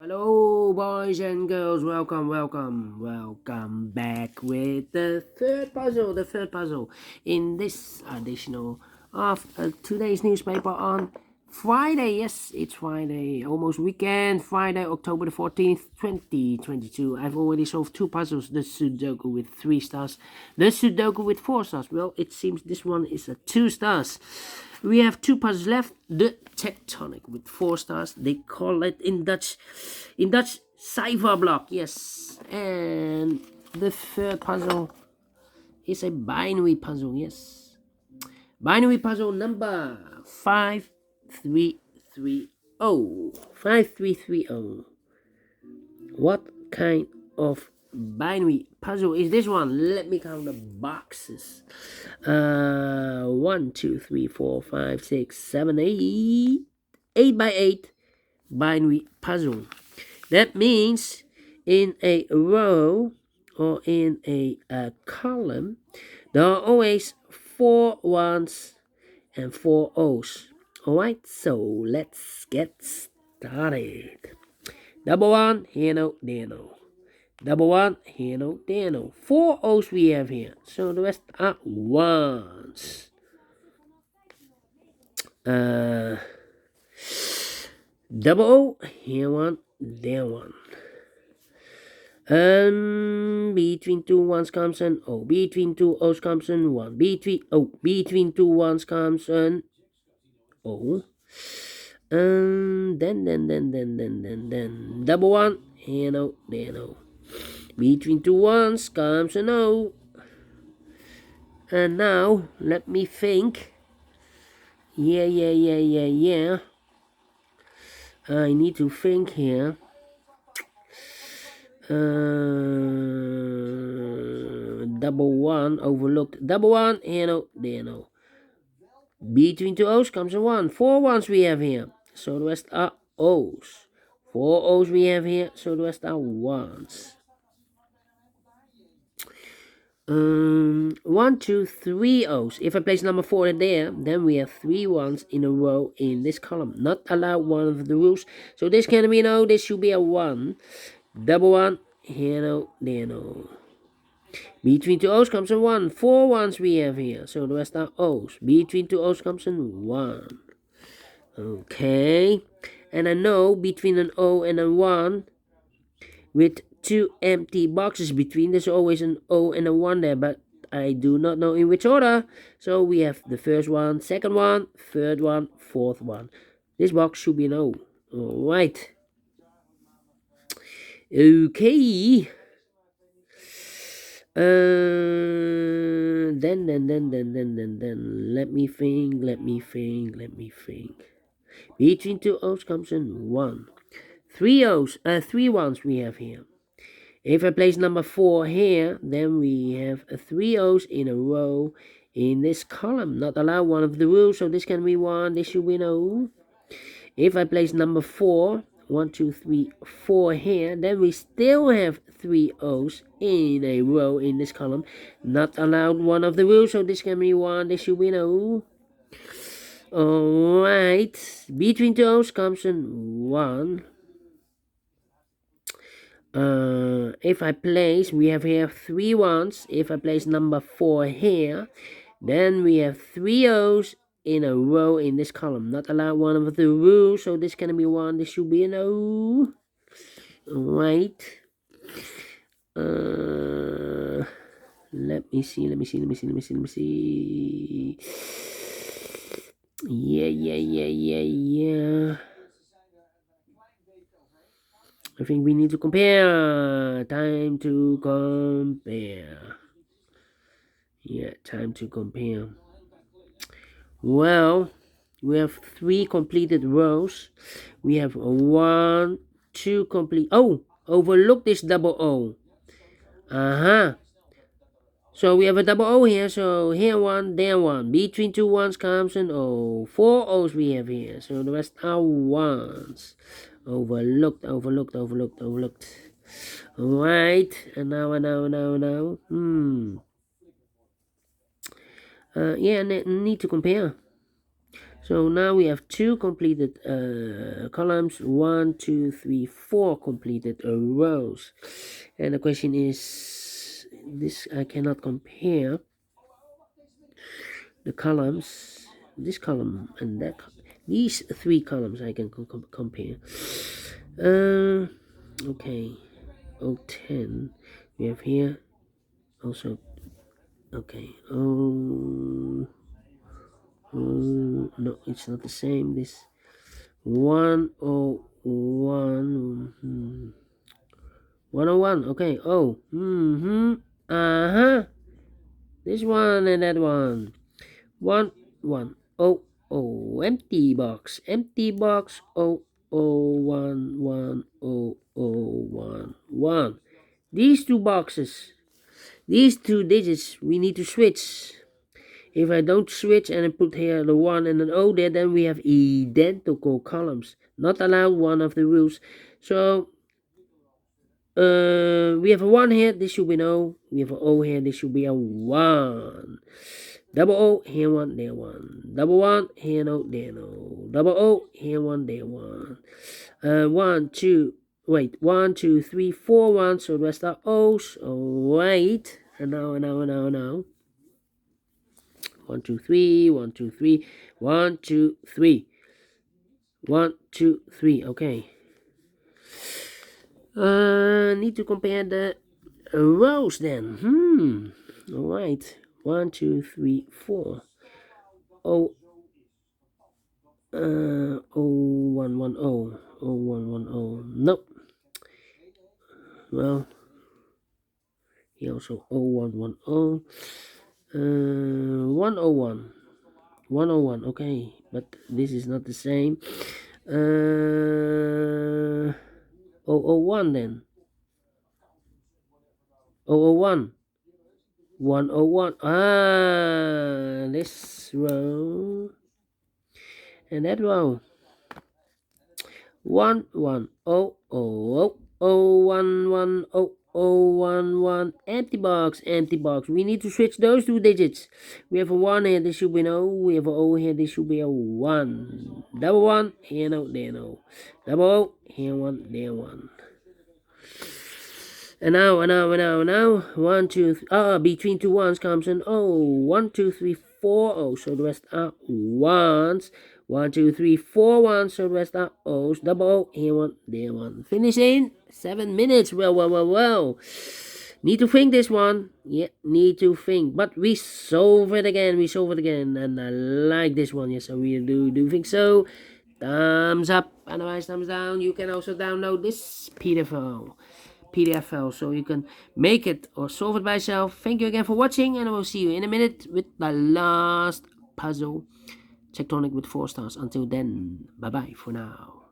Hello, boys and girls. Welcome back with the third puzzle. The third puzzle in this additional of today's newspaper on Friday. Yes, it's Friday, almost weekend. Friday, October the 14th, 2022. I've already solved two puzzles: the Sudoku with 3 stars, the Sudoku with 4 stars. Well, it seems this one is a 2 stars. We have 2 puzzles left. The tectonic with 4 stars. They call it in Dutch cipher block. Yes. And the third puzzle is a binary puzzle. Yes. Binary puzzle number 5330. 5330. What kind of binary puzzle is this one? Let me count the boxes. 1, 2, 3, 4, 5, 6, 7, 8. 8 by 8 binary puzzle. That means in a row or in a column, there are always 4 ones and 4 O's. Alright, so let's get started. Double 1, here no, there no. Double 1, here no, there no. 4 O's we have here, so the rest are ones. Double O, here 1, there 1. Between 2 ones comes an O. Between 2 O's comes an 1. Between 2 ones comes an O. Then. Double 1, here no, there no. Between 2 ones comes an O. And now, let me think. Yeah. I need to think here. Double 1 overlooked. Double 1, here no, there no. Between 2 O's comes a 1. 4 ones we have here, so the rest are O's. 4 O's we have here, so the rest are ones. 1, 2, 3 O's. If I place number 4 there, then we have 3 ones in a row in this column. Not allowed, one of the rules. So this can be an O, this should be a 1. Double 1, here no, there no. Between 2 O's comes a 1. 4 ones we have here, so the rest are O's. Between 2 O's comes a 1. Okay. And I know between an O and a 1, with 2 empty boxes between, there's always an O and a 1 there, but I do not know in which order. So we have the first one, second one, third one, fourth one. This box should be an O. Alright. Okay. Then. Let me think. Between 2 O's comes in 1. 3 O's, 3 ones we have here. If I place number 4 here, then we have 3 O's in a row in this column. Not allowed, one of the rules, so this can be 1, this should be an O. If I place number 4, 1, 2, 3, 4 here, then we still have 3 O's in a row in this column. Not allowed, one of the rules, so this can be 1, this should be an O. Alright, between 2 O's comes an 1. If I place, we have here 3 ones. If I place number 4 here, then we have 3 O's in a row in this column. Not allowed, one of the rules, so this can be 1, this should be an O. Alright. Let me see. Yeah. I think we need to compare. Time to compare. Yeah, time to compare. Well, we have 3 completed rows. We have 1, 2 complete. Oh, overlook this double O. So we have a double O here. So here 1, there 1. Between 2 ones comes an O. 4 O's we have here. So the rest are ones. Overlooked. Alright. And now. Yeah, need to compare. So now we have 2 completed columns, 1, 2, 3, 4 completed rows. And the question is, this I cannot compare the columns, this column and that. These 3 columns I can compare. Okay, 010 we have here also. Okay, no, it's not the same. This 101, 101. Okay. This one and that one. 1 1 empty box. Empty box. 1 These 2 boxes. These 2 digits we need to switch. If I don't switch and I put here the 1 and an O there, then we have identical columns. Not allowed, one of the rules. So we have a 1 here, this should be an O. We have an O here, this should be a 1. Double O, here 1, there 1. Double 1, here no, there no. Double O, here 1, there 1. 1, 2, 3, 4 1, so the rest are O's. Oh, wait. And now. 1 2 3 1 2 3 1 2 3 1 2 3. Okay. Need to compare the rows then. All right. 1 2 3 4. 0 1 1 0 1 1 0. Nope. Well, here also 0 1 1 0. 101. 101. Okay, but this is not the same. 001 then. 001. 101. This row and that row. 1 1 0 0 0 1 1 0 0 1 1. Empty box. We need to switch those 2 digits. We have a 1 here, this should be an O. We have a O here, this should be a 1. Double 1, here no, there no. Double O, here 1, there 1. And now, 1 2 3, between 2 1s comes an O. 1 2 3 4 O, so the rest are 1s. 1 2 3 4 1, so the rest are O's. Double O, here 1, there 1. Finish in 7 minutes. Well. Need to think this one. Yeah, need to think. But we solve it again. And I like this one. Yes, I really do think so. Thumbs up. Otherwise, thumbs down. You can also download this PDF file, so you can make it or solve it by yourself. Thank you again for watching, and I will see you in a minute with the last puzzle. Tectonic with 4 stars. Until then, bye bye for now.